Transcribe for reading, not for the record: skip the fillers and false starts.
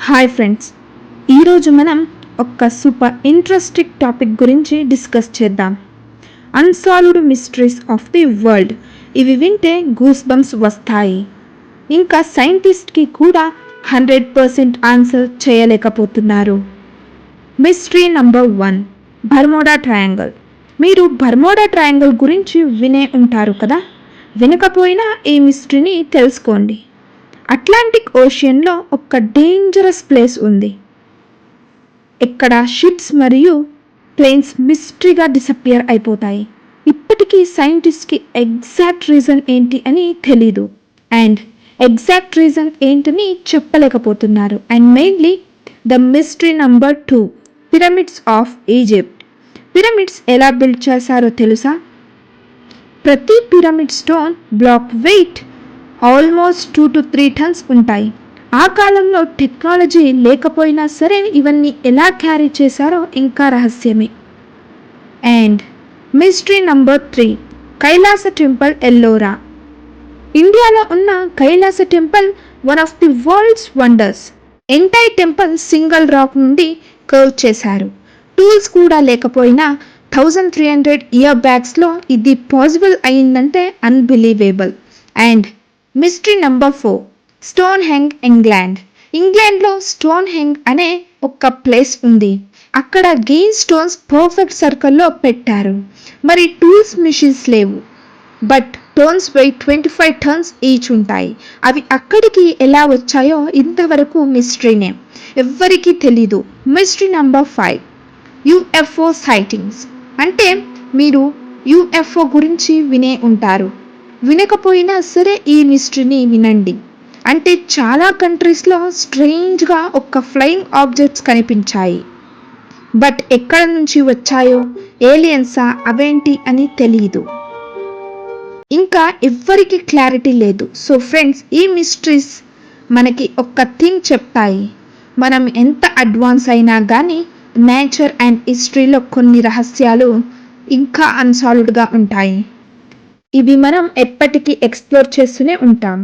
Hi friends, ఈరోజు మనం ఒక సూపర్ ఇంట్రెస్టింగ్ టాపిక్ గురించి డిస్కస్ చేద్దాం. Unsolved mysteries of the world. ఇవి వింటే గూస్ బంప్స్ వస్తాయి. ఇంకా సైంటిస్ట్కి కూడా 100% ఆన్సర్ చేయలేకపోతున్నారు. Mystery number 1, Bermuda triangle. మీరు బర్మోడా ట్రయాంగిల్ గురించి వినే ఉంటారు కదా. వినకపోయినా ఈ మిస్టరీని తెలుసుకోండి. అట్లాంటిక్ ఓషియన్లో ఒక డేంజరస్ ప్లేస్ ఉంది. ఇక్కడ షిప్స్ మరియు ప్లేన్స్ మిస్టరీగా డిసపియర్ అయిపోతాయి. ఇప్పటికీ సైంటిస్ట్కి ఎగ్జాక్ట్ రీజన్ ఏంటి అని తెలీదు. అండ్ ఎగ్జాక్ట్ రీజన్ ఏంటని చెప్పలేకపోతున్నారు. And mainly the mystery number 2, pyramids of Egypt. Pyramids ఎలా బిల్డ్ చేశారో తెలుసా? ప్రతి pyramid stone block weight almost 2 to 3 tons ఉంటాయి. ఆ కాలంలో టెక్నాలజీ లేకపోయినా సరే ఇవన్నీ ఎలా క్యారీ చేశారో ఇంకా రహస్యమే. And mystery number 3, Kailasa temple Ellora. ఇండియాలో ఉన్న Kailasa temple one of the world's wonders. Entire temple single rock నుండి కర్వ్ చేశారు. టూల్స్ కూడా లేకపోయినా 1300 ఇయర్ బ్యాగ్స్లో ఇది పాసిబుల్ అయిందంటే unbelievable. And mystery number 4, Stonehenge, England. ఇంగ్లాండ్లో స్టోన్ హెంగ్ అనే ఒక ప్లేస్ ఉంది. అక్కడ గెయిన్ స్టోన్స్ పర్ఫెక్ట్ సర్కిల్లో పెట్టారు. మరి టూల్స్, మిషన్స్ లేవు. But stones weight 25 tons each ఉంటాయి. అవి అక్కడికి ఎలా వచ్చాయో ఇంతవరకు మిస్టరీనే, ఎవ్వరికీ తెలీదు. Mystery number 5, UFO sightings. అంటే మీరు యుఎఫ్ఓ గురించి వినే ఉంటారు. వినకపోయినా సరే ఈ మిస్టరీని వినండి. అంటే చాలా కంట్రీస్లో స్ట్రేంజ్గా ఒక ఫ్లయింగ్ ఆబ్జెక్ట్స్ కనిపించాయి. బట్ ఎక్కడ నుంచి వచ్చాయో, ఏలియన్సా అవేంటి అని తెలియదు. ఇంకా ఎవ్వరికి క్లారిటీ లేదు. సో ఫ్రెండ్స్, ఈ మిస్టరీస్ మనకి ఒక థింగ్ చెప్తాయి. మనం ఎంత అడ్వాన్స్ అయినా కానీ నేచర్ అండ్ హిస్టరీలో కొన్ని రహస్యాలు ఇంకా అన్సాల్వ్డ్గా ఉంటాయి. ఇవి మనం ఎప్పటికీ ఎక్స్ప్లోర్ చేస్తూనే ఉంటాం.